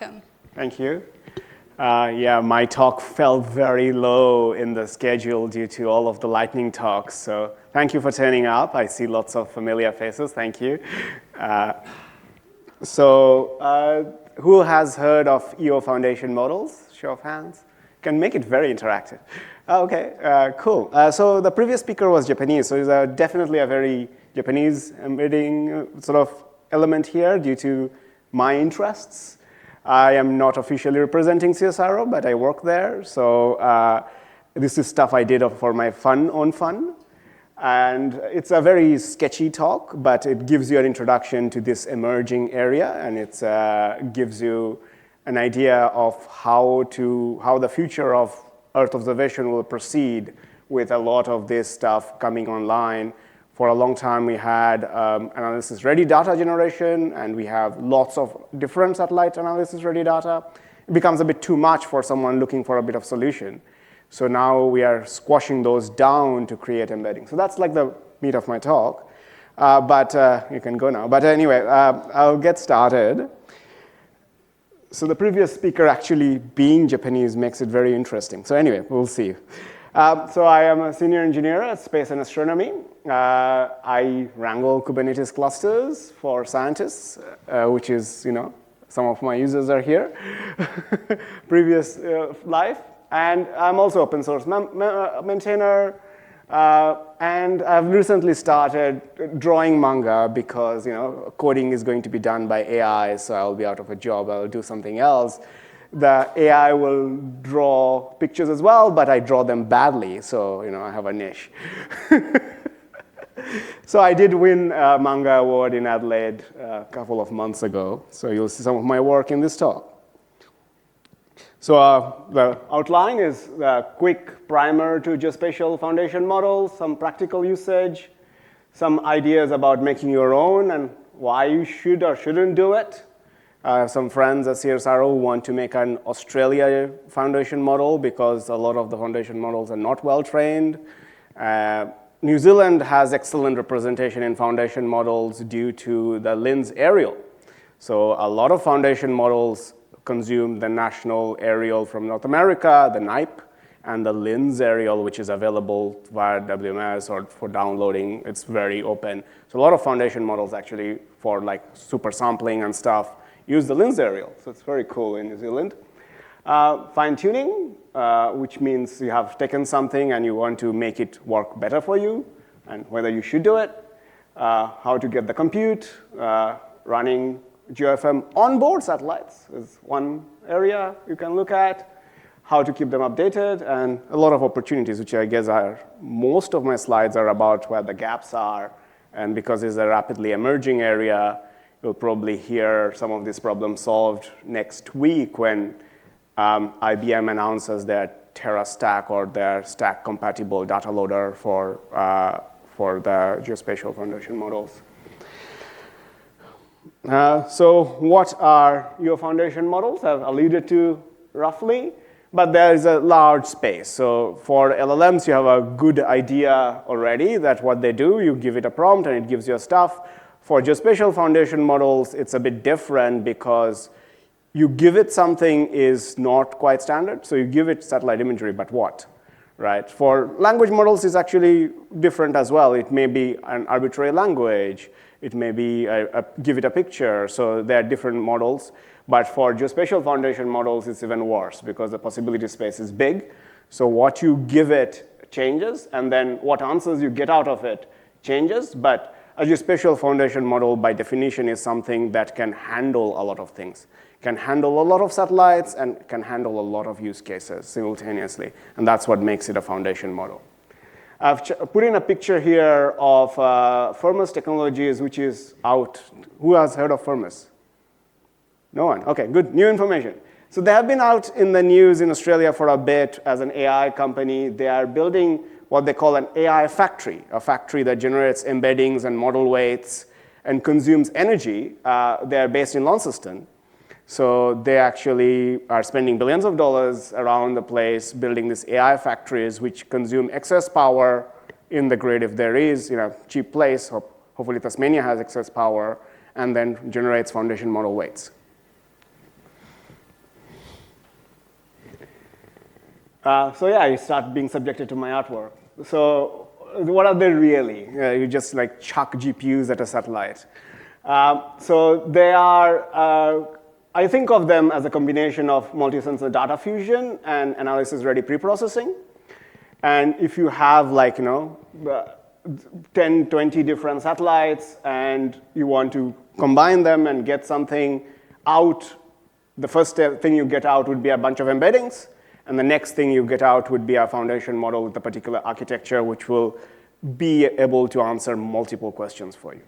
Welcome. Thank you. Yeah, my talk fell very low in the schedule due to all of the lightning talks. So thank you for turning up. I see lots of familiar faces. Thank you. Who has heard of EO Foundation Models? Show of hands. Can make it very interactive. Okay, cool. So the previous speaker was Japanese, so there's definitely a very Japanese embedding sort of element here due to my interests. I am not officially representing CSIRO, but I work there. So this is stuff I did for my own fun. And it's a very sketchy talk, but it gives you an introduction to this emerging area, and it gives you an idea of how the future of Earth observation will proceed with a lot of this stuff coming online. For a long time, we had analysis-ready data generation, and we have lots of different satellite analysis-ready data. It becomes a bit too much for someone looking for a bit of solution. So now we are squashing those down to create embedding. So that's like the meat of my talk. But you can go now. But anyway, I'll get started. So the previous speaker actually being Japanese makes it very interesting. So anyway, we'll see. So I am a senior engineer at Space and Astronomy. I wrangle Kubernetes clusters for scientists, which is, some of my users are here. Previous life. And I'm also open source maintainer. And I've recently started drawing manga because, coding is going to be done by AI, so I'll be out of a job. I'll do something else. The AI will draw pictures as well, but I draw them badly, so I have a niche. So I did win a manga award in Adelaide a couple of months ago, so you'll see some of my work in this talk. So the outline is a quick primer to Geospatial Foundation Models, some practical usage, some ideas about making your own and why you should or shouldn't do it. I have some friends at CSIRO who want to make an Australia foundation model because a lot of the foundation models are not well trained. New Zealand has excellent representation in foundation models due to the LINS aerial. So a lot of foundation models consume the national aerial from North America, the NIPE, and the LINS aerial, which is available via WMS or for downloading. It's very open. So a lot of foundation models actually for like super sampling and stuff use the LINS aerial. So it's very cool in New Zealand. Fine-tuning, which means you have taken something and you want to make it work better for you, and whether you should do it, how to get the compute, running GeoFM onboard satellites is one area you can look at, how to keep them updated, and a lot of opportunities, which I guess most of my slides are about where the gaps are. And because it's a rapidly emerging area, you'll probably hear some of these problems solved next week when IBM announces their TerraStack or their stack-compatible data loader for the Geospatial Foundation Models. So what are your foundation models? I've alluded to roughly, but there is a large space. So for LLMs, you have a good idea already that what they do, you give it a prompt and it gives you stuff. For Geospatial Foundation Models, it's a bit different because you give it something is not quite standard. So you give it satellite imagery, but what? Right? For language models, it's actually different as well. It may be an arbitrary language. It may be give it a picture. So there are different models. But for Geospatial Foundation Models, it's even worse because the possibility space is big. So what you give it changes, and then what answers you get out of it changes. But a Geospatial Foundation Model, by definition, is something that can handle a lot of things. Can handle a lot of satellites and can handle a lot of use cases simultaneously. And that's what makes it a foundation model. I've put in a picture here of Firmus Technologies, which is out. Who has heard of Firmus? No one? OK, good. New information. So they have been out in the news in Australia for a bit as an AI company. They are building what they call an AI factory, a factory that generates embeddings and model weights and consumes energy. They are based in Launceston. So they actually are spending billions of dollars around the place building these AI factories which consume excess power in the grid if there is, cheap place. Hopefully Tasmania has excess power, and then generates foundation model weights. So yeah, you start being subjected to my artwork. So what are they really? You just like chuck GPUs at a satellite. So they are, I think of them as a combination of multi-sensor data fusion and analysis-ready preprocessing. And if you have like, 10, 20 different satellites and you want to combine them and get something out, the first thing you get out would be a bunch of embeddings. And the next thing you get out would be a foundation model with a particular architecture, which will be able to answer multiple questions for you.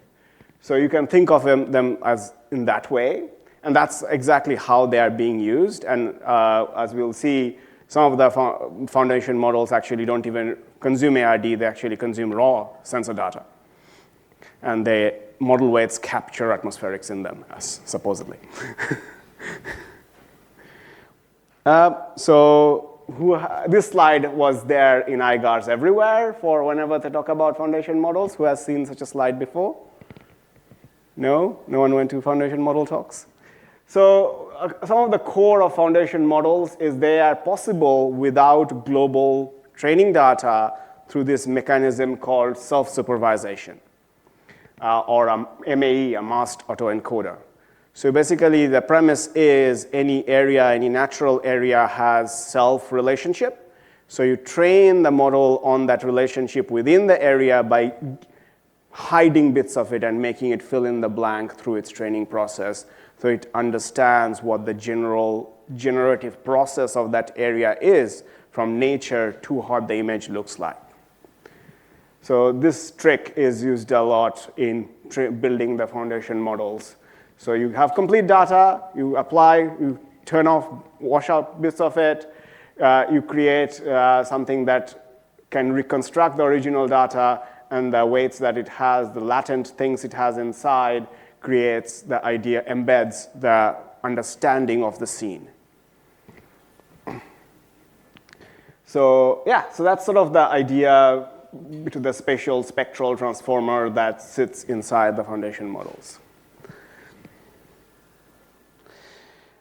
So you can think of them as in that way. And that's exactly how they are being used. And as we'll see, some of the foundation models actually don't even consume ARD. They actually consume raw sensor data. And the model weights capture atmospherics in them, supposedly. This slide was there in IGARs everywhere for whenever they talk about foundation models. Who has seen such a slide before? No? No one went to foundation model talks? So some of the core of foundation models is they are possible without global training data through this mechanism called self-supervisation, or a MAE, a masked autoencoder. So basically, the premise is any area, any natural area has self-relationship. So you train the model on that relationship within the area by hiding bits of it and making it fill in the blank through its training process. So it understands what the general generative process of that area is from nature to what the image looks like. So this trick is used a lot in building the foundation models. So you have complete data, you apply, you turn off, wash out bits of it, you create something that can reconstruct the original data, and the weights that it has, the latent things it has inside, creates the idea, embeds the understanding of the scene. So yeah, so that's sort of the idea to the spatial spectral transformer that sits inside the foundation models.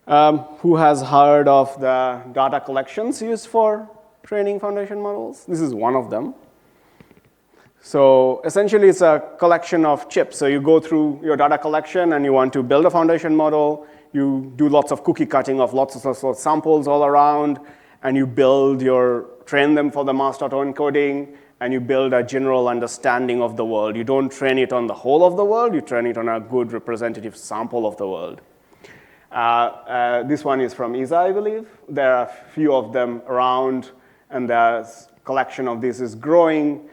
Who has heard of the data collections used for training foundation models? This is one of them. So essentially, it's a collection of chips. So you go through your data collection and you want to build a foundation model. You do lots of cookie cutting of lots of samples all around, and you train them for the masked autoencoding, and you build a general understanding of the world. You don't train it on the whole of the world. You train it on a good representative sample of the world. This one is from ESA, I believe. There are a few of them around, and the collection of this is growing.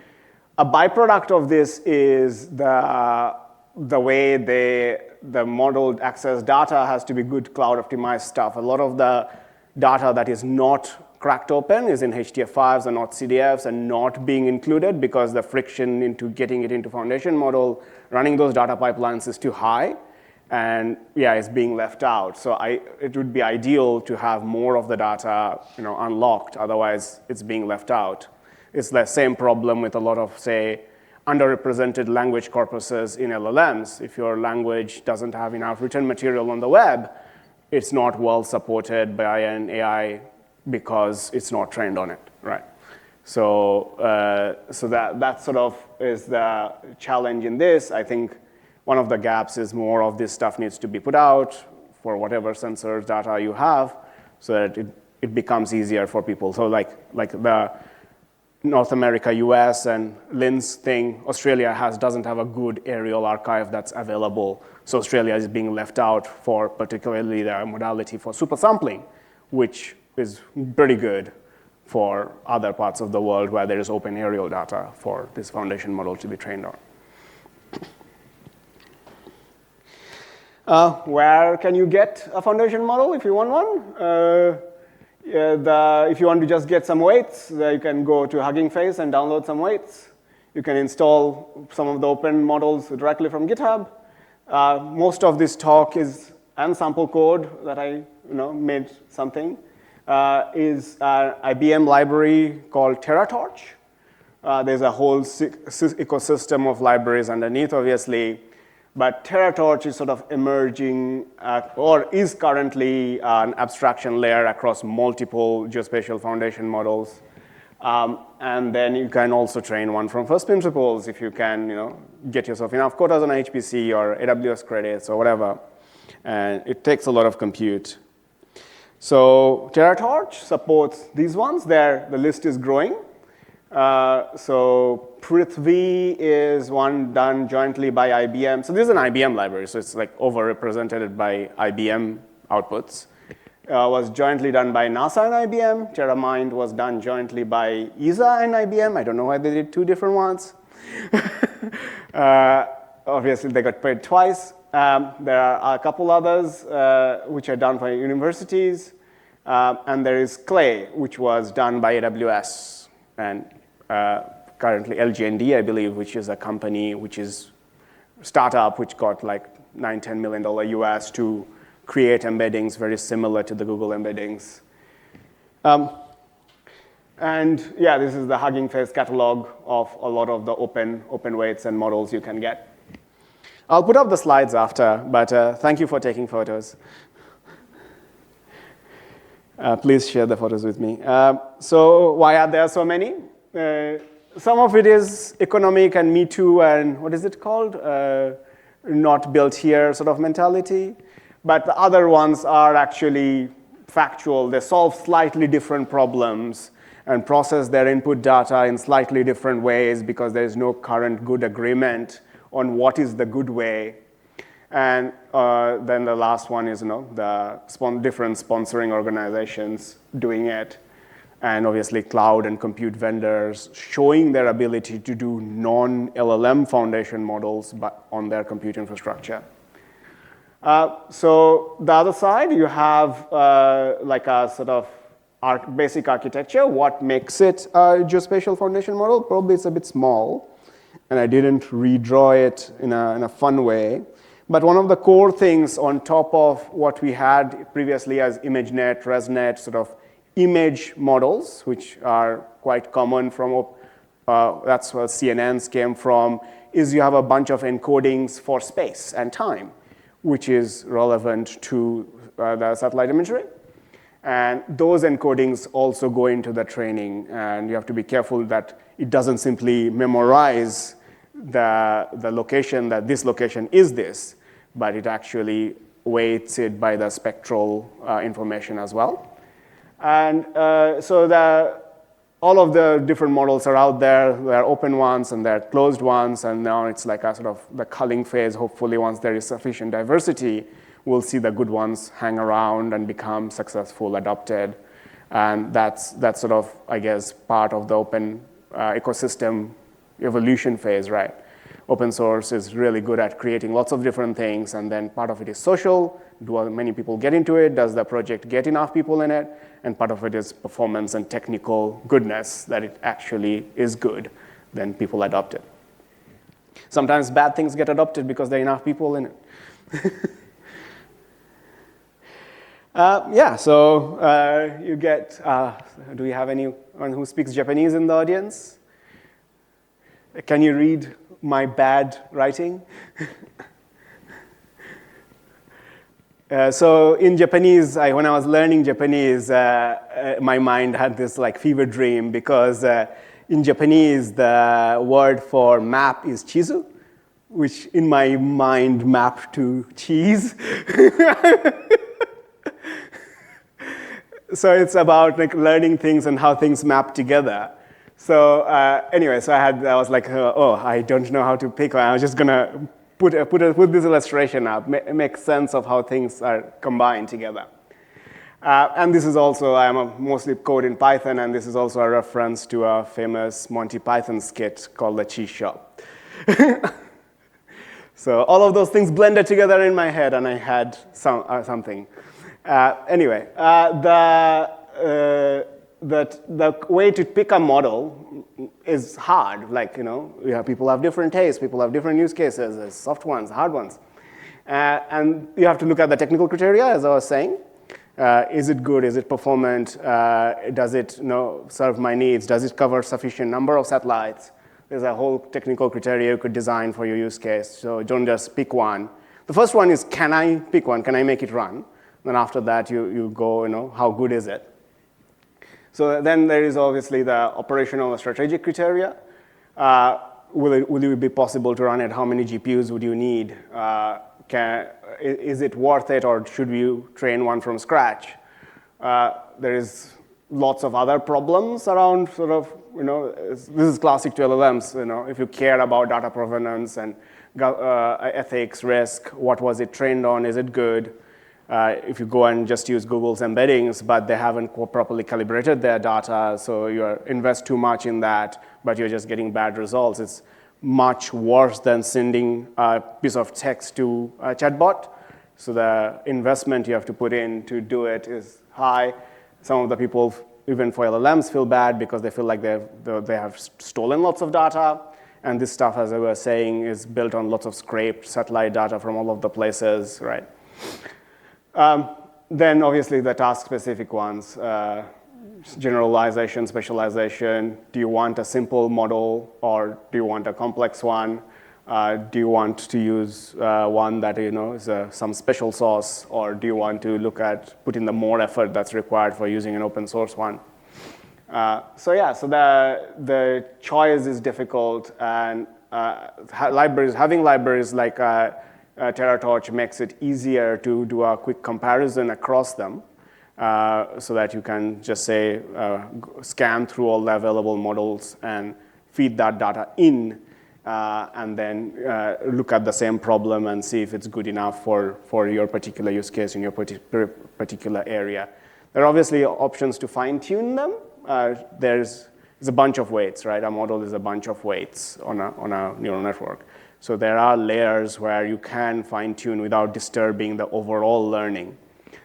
A byproduct of this is the way the modeled access data has to be good cloud optimized stuff. A lot of the data that is not cracked open is in HTF5s and not CDFs and not being included because the friction into getting it into foundation model, running those data pipelines is too high. And yeah, it's being left out. So it would be ideal to have more of the data unlocked. Otherwise, it's being left out. It's the same problem with a lot of, say, underrepresented language corpuses in LLMs. If your language doesn't have enough written material on the web, it's not well supported by an AI because it's not trained on it, right? So that sort of is the challenge in this. I think one of the gaps is more of this stuff needs to be put out for whatever sensors data you have so that it becomes easier for people. So like the North America, US, and LINS thing, Australia doesn't have a good aerial archive that's available. So Australia is being left out for particularly the modality for super sampling, which is pretty good for other parts of the world where there is open aerial data for this foundation model to be trained on. Where can you get a foundation model if you want one? If you want to just get some weights, you can go to Hugging Face and download some weights. You can install some of the open models directly from GitHub. Most of this talk is and sample code that I made something is an IBM library called TerraTorch. There's a whole ecosystem of libraries underneath, obviously. But TerraTorch is sort of emerging, or is currently an abstraction layer across multiple Geospatial Foundation models. And then you can also train one from first principles if you can, get yourself enough quotas on HPC or AWS credits or whatever. And it takes a lot of compute. So TerraTorch supports these ones. The list is growing. So Prithvi is one done jointly by IBM. So this is an IBM library, so it's like overrepresented by IBM outputs. Was jointly done by NASA and IBM. TerraMind was done jointly by ESA and IBM. I don't know why they did two different ones. Obviously, they got paid twice. There are a couple others which are done by universities. And there is Clay, which was done by AWS. And currently LGND, I believe, which is a company which is startup, which got like $9-10 million US to create embeddings very similar to the Google embeddings. And yeah, this is the Hugging Face catalog of a lot of the open weights and models you can get. I'll put up the slides after, but thank you for taking photos. Please share the photos with me. So why are there so many? Some of it is economic and Me Too and what is it called? Not built here sort of mentality. But the other ones are actually factual. They solve slightly different problems and process their input data in slightly different ways because there is no current good agreement on what is the good way. And then the last one is the different sponsoring organizations doing it. And obviously cloud and compute vendors showing their ability to do non-LLM foundation models but on their compute infrastructure. So the other side, you have like a sort of basic architecture. What makes it a Geospatial Foundation model? Probably it's a bit small, and I didn't redraw it in a fun way. But one of the core things on top of what we had previously as ImageNet, ResNet, sort of image models, which are quite common from, that's where CNNs came from, is you have a bunch of encodings for space and time, which is relevant to the satellite imagery. And those encodings also go into the training, and you have to be careful that it doesn't simply memorize the location, that this location is this, but it actually weights it by the spectral information as well. And so all of the different models are out there. There are open ones and there are closed ones, and now it's like a sort of the culling phase. Hopefully, once there is sufficient diversity, we'll see the good ones hang around and become successful, adopted. And that's sort of, I guess, part of the open ecosystem evolution phase, right? Open source is really good at creating lots of different things, and then part of it is social. Do many people get into it? Does the project get enough people in it? And part of it is performance and technical goodness, that it actually is good, then people adopt it. Sometimes bad things get adopted because there are enough people in it. Yeah, so you get, do we have anyone who speaks Japanese in the audience? Can you read my bad writing? So in Japanese, when I was learning Japanese, my mind had this like fever dream because in Japanese, the word for map is chizu, which in my mind mapped to cheese. So it's about like learning things and how things map together. So anyway, so I was like, oh, I don't know how to pick one. I was just gonna put this illustration up, make sense of how things are combined together. And this is also, I'm mostly code in Python, and this is also a reference to a famous Monty Python skit called The Cheese Shop. So all of those things blended together in my head, and I had something. Anyway, the way to pick a model is hard. Like, people have different tastes, people have different use cases, there's soft ones, hard ones. And you have to look at the technical criteria, as I was saying. Is it good? Is it performant? Does it serve my needs? Does it cover sufficient number of satellites? There's a whole technical criteria you could design for your use case. So don't just pick one. The first one is, can I pick one? Can I make it run? Then after that, you go, how good is it? So then there is obviously the operational or strategic criteria. Will it be possible to run it? How many GPUs would you need? Is it worth it, or should we train one from scratch? There is lots of other problems around this is classic to LLMs. If you care about data provenance and ethics, risk, what was it trained on? Is it good? If you go and just use Google's embeddings, but they haven't properly calibrated their data, so you invest too much in that, but you're just getting bad results. It's much worse than sending a piece of text to a chatbot. So the investment you have to put in to do it is high. Some of the people, even for LLMs, feel bad because they feel like they have stolen lots of data. And this stuff, as I was saying, is built on lots of scraped satellite data from all of the places, right? Then obviously the task-specific ones, generalization, specialization. Do you want a simple model, or do you want a complex one? Do you want to use one that is some special sauce, or do you want to put in the more effort that's required for using an open source one? So the choice is difficult, and having libraries like TerraTorch makes it easier to do a quick comparison across them, so that you can just say scan through all the available models and feed that data in, and then look at the same problem and see if it's good enough for your particular use case in your particular area. There are obviously options to fine-tune them. There's a bunch of weights, right? A model is a bunch of weights on a neural network. So there are layers where you can fine-tune without disturbing the overall learning.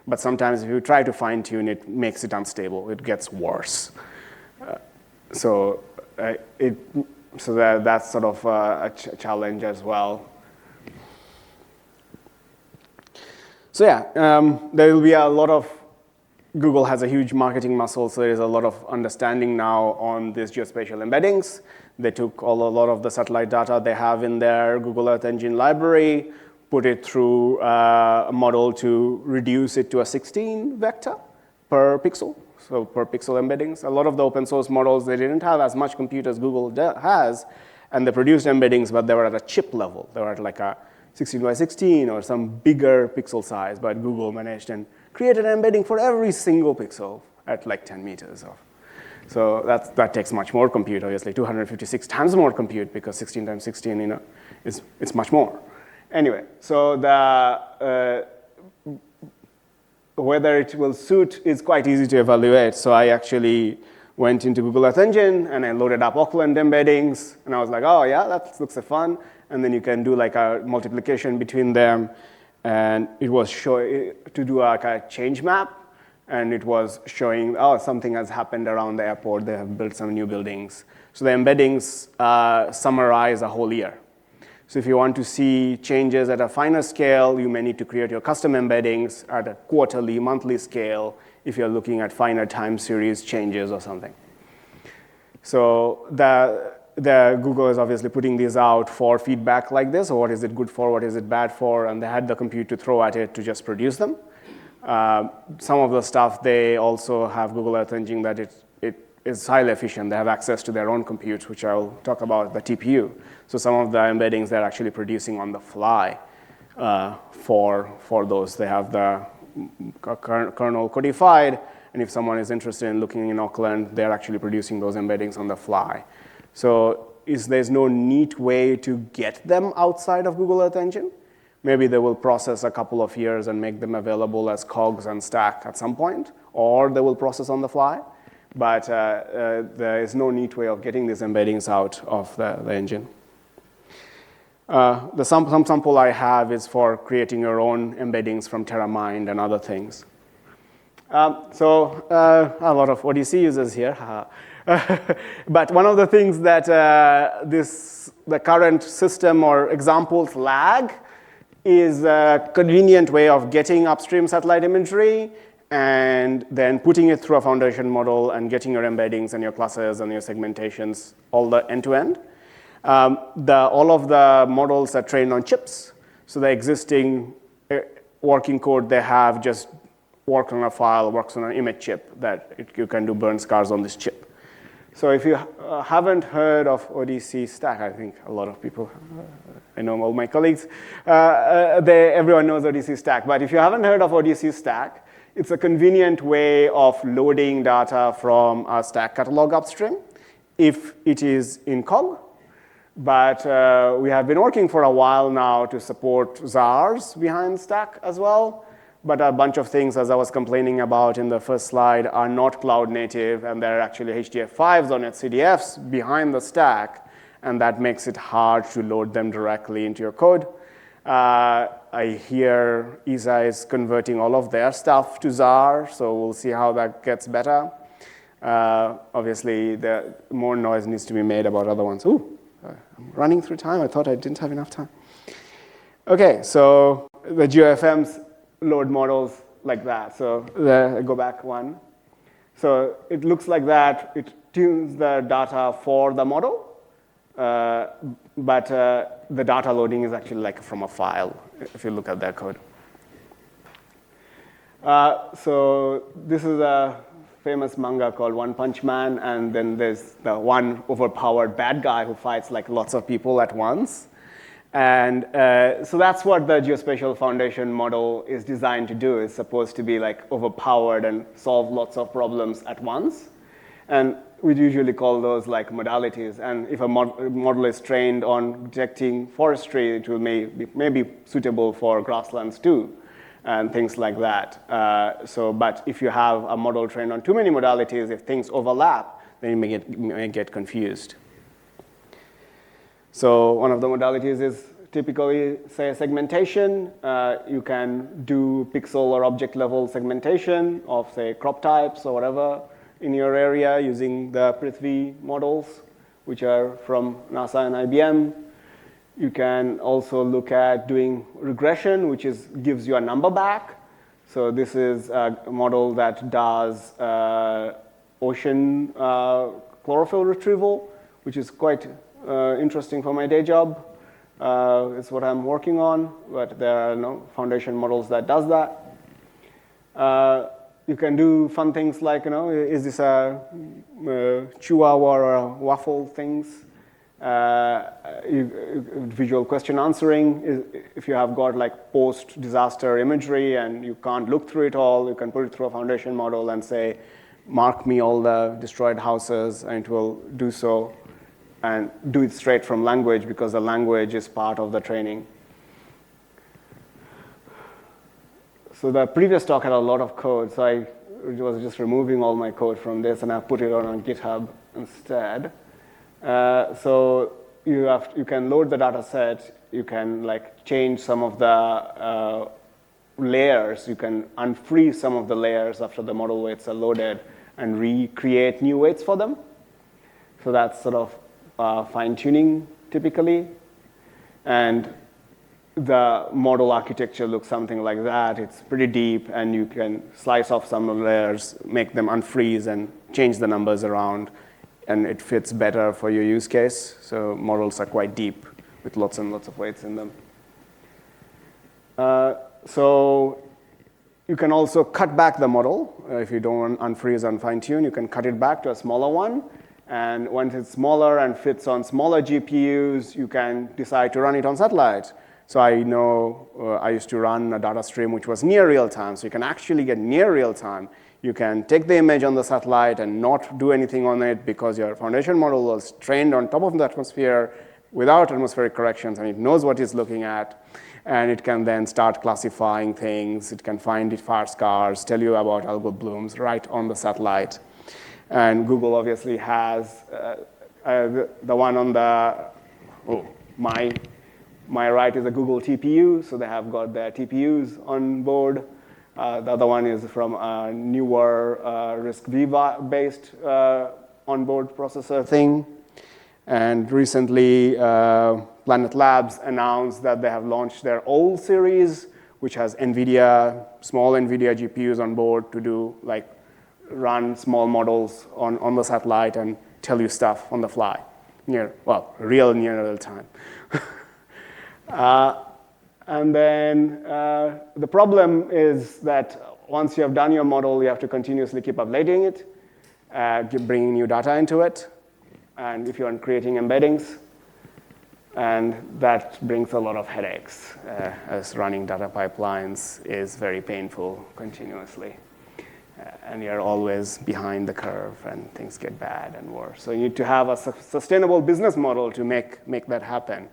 But sometimes if you try to fine-tune, it makes it unstable. It gets worse. That's sort of a challenge as well. So there will be a lot of, Google has a huge marketing muscle, so there is a lot of understanding now on these geospatial embeddings. They took a lot of the satellite data they have in their Google Earth Engine library, put it through a model to reduce it to a 16 vector per pixel, so per pixel embeddings. A lot of the open source models, they didn't have as much compute as Google has, and they produced embeddings, but they were at a chip level. They were at like a 16 by 16 or some bigger pixel size, but Google managed and created an embedding for every single pixel at like 10 meters off. So that takes much more compute, obviously, 256 times more compute, because 16 times 16, it's much more. Anyway, so whether it will suit is quite easy to evaluate. So I actually went into Google Earth Engine and I loaded up Auckland embeddings, and I was like, oh yeah, that looks fun. And then you can do like a multiplication between them, and it was to do like a change map. And it was showing, something has happened around the airport. They have built some new buildings. So the embeddings summarize a whole year. So if you want to see changes at a finer scale, you may need to create your custom embeddings at a quarterly, monthly scale if you're looking at finer time series changes or something. So the Google is obviously putting these out for feedback like this. So what is it good for? What is it bad for? And they had the compute to throw at it to just produce them. Some of the stuff, they also have Google Earth Engine that it is highly efficient. They have access to their own compute, which I'll talk about, the TPU. So some of the embeddings they're actually producing on the fly for those. They have the kernel codified, and if someone is interested in looking in Auckland, they're actually producing those embeddings on the fly. So there's no neat way to get them outside of Google Earth Engine. Maybe they will process a couple of years and make them available as cogs and stack at some point, or they will process on the fly. But there is no neat way of getting these embeddings out of the engine. Some sample I have is for creating your own embeddings from TerraMind and other things. A lot of ODC users here. But one of the things that the current system or examples lag is a convenient way of getting upstream satellite imagery and then putting it through a foundation model and getting your embeddings and your classes and your segmentations all the end-to-end. All of the models are trained on chips. So the existing working code they have just works on a file, works on an image chip that you can do burn scars on this chip. So if you haven't heard of ODC Stack, I think a lot of people, I know all my colleagues, everyone knows ODC Stack. But if you haven't heard of ODC Stack, it's a convenient way of loading data from a stack catalog upstream if it is in COG. But we have been working for a while now to support ZARs behind Stack as well. But a bunch of things, as I was complaining about in the first slide, are not cloud native, and there are actually HDF5s on etcdfs behind the stack, and that makes it hard to load them directly into your code. I hear ESA is converting all of their stuff to ZAR, so we'll see how that gets better. Obviously, more noise needs to be made about other ones. Ooh, I'm running through time. I thought I didn't have enough time. OK, so the GeoFMs load models like that. So go back one. So it looks like that. It tunes the data for the model, but the data loading is actually like from a file, if you look at their code. So this is a famous manga called One Punch Man, and then there's the one overpowered bad guy who fights like lots of people at once. And so that's what the Geospatial Foundation model is designed to do. It's supposed to be like overpowered and solve lots of problems at once. And we usually call those like modalities. And if a model is trained on detecting forestry, it will may be suitable for grasslands too, and things like that. But if you have a model trained on too many modalities, if things overlap, then you may get confused. So one of the modalities is typically, say, segmentation. You can do pixel or object level segmentation of, say, crop types or whatever in your area using the Prithvi models, which are from NASA and IBM. You can also look at doing regression, which gives you a number back. So this is a model that does ocean chlorophyll retrieval, which is quite interesting for my day job. It's what I'm working on, but there are no foundation models that does that. You can do fun things like, is this a chihuahua or a waffle things? Visual question answering, if you have got like post-disaster imagery and you can't look through it all, you can put it through a foundation model and say, mark me all the destroyed houses, and it will do so. And do it straight from language because the language is part of the training. So the previous talk had a lot of code, so I was just removing all my code from this, and I put it on GitHub instead. So you can load the data set. You can like change some of the layers. You can unfreeze some of the layers after the model weights are loaded and recreate new weights for them. So that's sort of fine-tuning typically, and the model architecture looks something like that. It's pretty deep, and you can slice off some of the layers, make them unfreeze, and change the numbers around, and it fits better for your use case. So models are quite deep with lots and lots of weights in them. So you can also cut back the model. If you don't want unfreeze and fine-tune, you can cut it back to a smaller one. And once it's smaller and fits on smaller GPUs, you can decide to run it on satellite. So I know I used to run a data stream which was near real time. So you can actually get near real time. You can take the image on the satellite and not do anything on it because your foundation model was trained on top of the atmosphere without atmospheric corrections, and it knows what it's looking at. And it can then start classifying things. It can find fire scars, tell you about algal blooms right on the satellite. And Google obviously has the one on my right is a Google TPU, so they have got their TPUs on board. The other one is from a newer RISC-V-based onboard processor thing. And recently, Planet Labs announced that they have launched their old series, which has small NVIDIA GPUs on board to do run small models on the satellite and tell you stuff on the fly. real near real time. And then the problem is that once you have done your model, you have to continuously keep updating it, keep bringing new data into it, and if you're creating embeddings, and that brings a lot of headaches, as running data pipelines is very painful continuously. And you're always behind the curve, and things get bad and worse. So you need to have a sustainable business model to make that happen.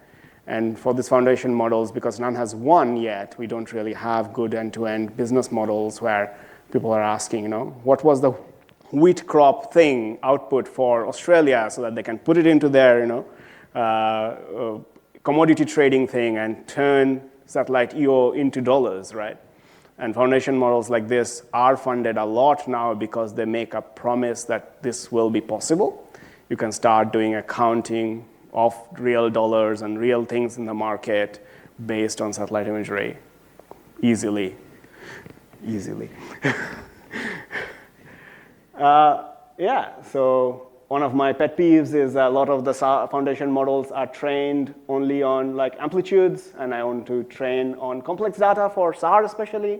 And for these foundation models, because none has won yet, we don't really have good end-to-end business models where people are asking, what was the wheat crop thing output for Australia so that they can put it into their, commodity trading thing and turn satellite EO into dollars, right? And foundation models like this are funded a lot now because they make a promise that this will be possible. You can start doing accounting of real dollars and real things in the market based on satellite imagery easily. So one of my pet peeves is a lot of the foundation models are trained only on amplitudes, and I want to train on complex data for SAR especially.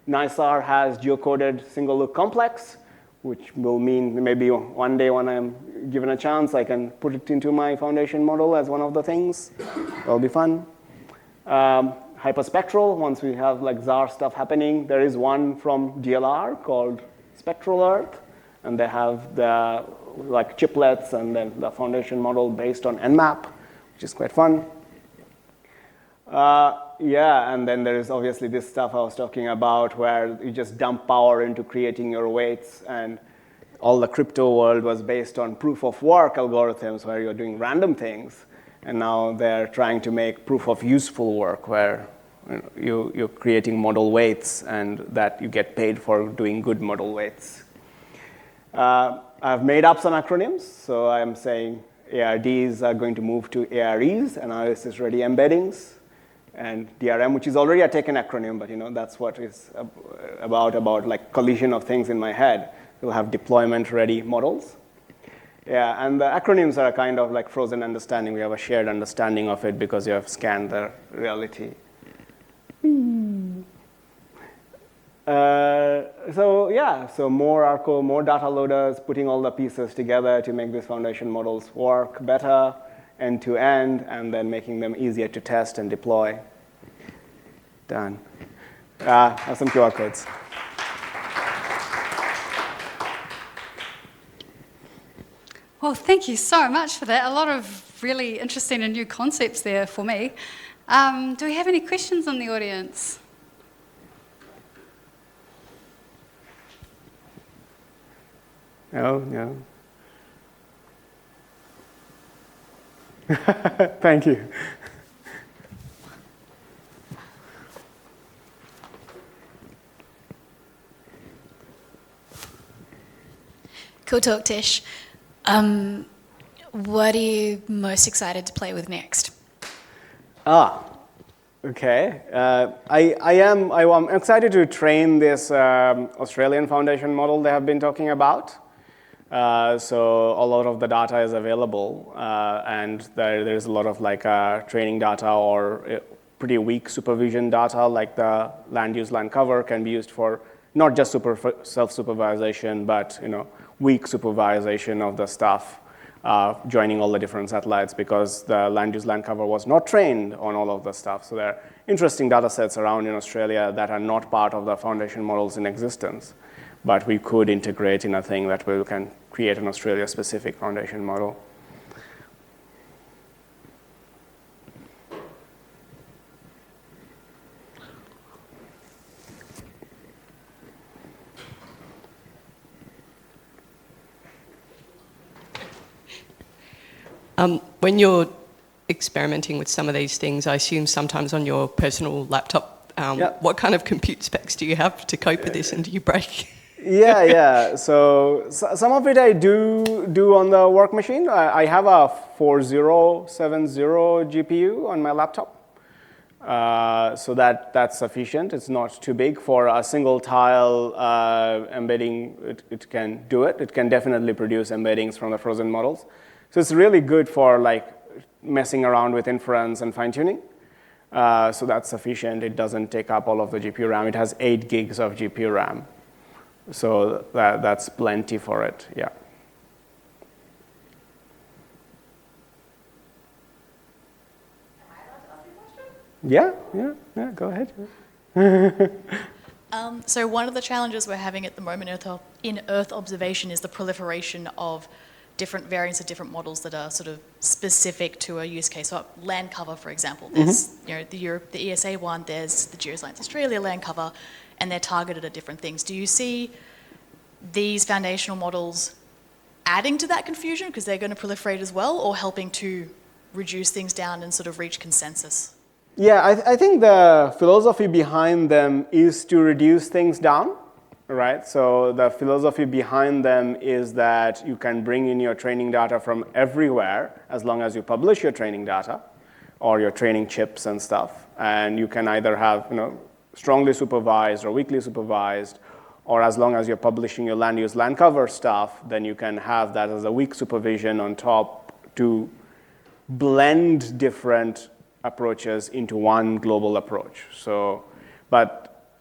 NISAR has geocoded single look complex, which will mean maybe one day when I'm given a chance, I can put it into my foundation model as one of the things. That'll be fun. Hyperspectral, once we have ZAR stuff happening, there is one from DLR called Spectral Earth, and they have the chiplets and then the foundation model based on Nmap, which is quite fun. And then there is obviously this stuff I was talking about where you just dump power into creating your weights, and all the crypto world was based on proof of work algorithms where you're doing random things, and now they're trying to make proof of useful work where you're creating model weights and that you get paid for doing good model weights. I've made up some acronyms, so I'm saying ARDs are going to move to AREs, analysis ready embeddings, and DRM, which is already a taken acronym, but that's what it's about collision of things in my head. We'll have deployment ready models. And the acronyms are kind of frozen understanding. We have a shared understanding of it because you have scanned the reality. So more ARCO, more data loaders, putting all the pieces together to make these foundation models work better, end to end, and then making them easier to test and deploy. Done. Have some QR codes. Well, thank you so much for that. A lot of really interesting and new concepts there for me. Do we have any questions in the audience? No. Thank you. Cool talk, Tish. What are you most excited to play with next? Okay. I'm excited to train this Australian foundation model they have been talking about. So a lot of the data is available, and there's a lot of training data or pretty weak supervision data, like the land use, land cover can be used for not just self-supervision, but weak supervision of the stuff, joining all the different satellites because the land use, land cover was not trained on all of the stuff. So there are interesting data sets around in Australia that are not part of the foundation models in existence, but we could integrate in a thing that we can create an Australia-specific foundation model. When you're experimenting with some of these things, I assume sometimes on your personal laptop, what kind of compute specs do you have to cope with this, and do you break? So some of it I do on the work machine. I have a 4070 GPU on my laptop. So that's sufficient. It's not too big for a single tile embedding. It can do it. It can definitely produce embeddings from the frozen models. So it's really good for like messing around with inference and fine-tuning. So that's sufficient. It doesn't take up all of the GPU RAM. It has 8 gigs of GPU RAM. So that's plenty for it, yeah. Yeah, go ahead. So one of the challenges we're having at the moment in Earth observation is the proliferation of different variants of different models that are sort of specific to a use case. So land cover, for example, there's the ESA one, there's the Geoscience Australia land cover, and they're targeted at different things. Do you see these foundational models adding to that confusion because they're going to proliferate as well, or helping to reduce things down and sort of reach consensus? Yeah, I think the philosophy behind them is to reduce things down, right? So the philosophy behind them is that you can bring in your training data from everywhere as long as you publish your training data or your training chips and stuff. And you can either have strongly supervised or weakly supervised, or as long as you're publishing your land use land cover stuff, then you can have that as a weak supervision on top to blend different approaches into one global approach.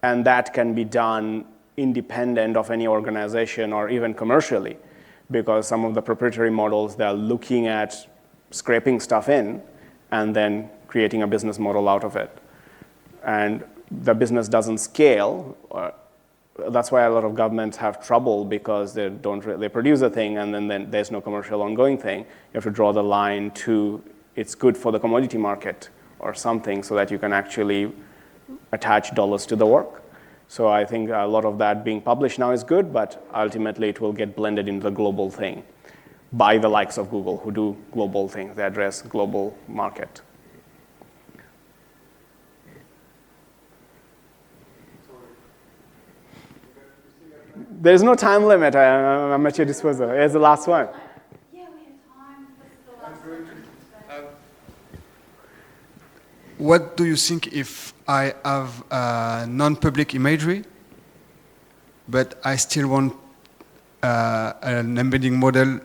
And that can be done independent of any organization or even commercially, because some of the proprietary models, they're looking at scraping stuff in and then creating a business model out of it. And the business doesn't scale. That's why a lot of governments have trouble, because they produce a thing and then there's no commercial ongoing thing. You have to draw the line to it's good for the commodity market or something, so that you can actually attach dollars to the work. So I think a lot of that being published now is good, but ultimately it will get blended into the global thing by the likes of Google, who do global things. They address global market. There's no time limit. I'm at your disposal. Here's the last one. Yeah, we have time. This is the last one. What do you think if I have non-public imagery, but I still want an embedding model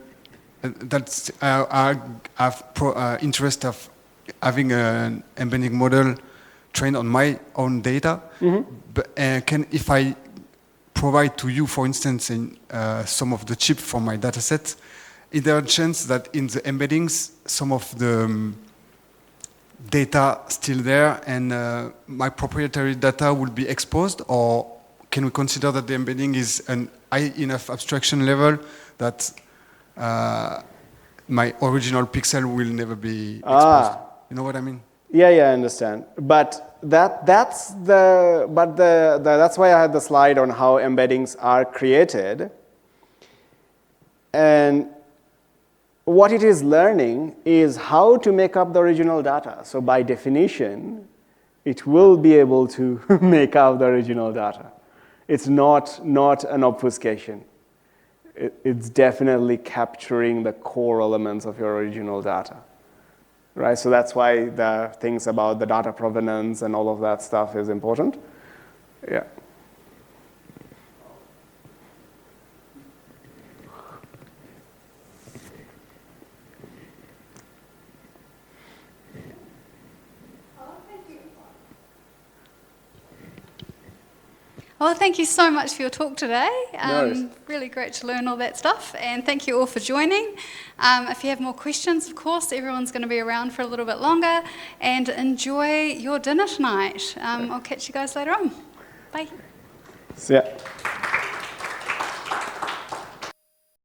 that's I have interest of having an embedding model trained on my own data? But if I provide to you, for instance, in some of the chip for my dataset, is there a chance that in the embeddings some of the data still there and my proprietary data will be exposed, or can we consider that the embedding is an high enough abstraction level that my original pixel will never be exposed? You know what I mean? Yeah, I understand. But that's why I had the slide on how embeddings are created. And what it is learning is how to make up the original data. So by definition, it will be able to make up the original data. It's not an obfuscation. It's definitely capturing the core elements of your original data. Right? So that's why the things about the data provenance and all of that stuff is important. Yeah. Well, thank you so much for your talk today. No worries. Really great to learn all that stuff. And thank you all for joining. If you have more questions, of course, everyone's going to be around for a little bit longer. And enjoy your dinner tonight. I'll catch you guys later on. Bye. See ya.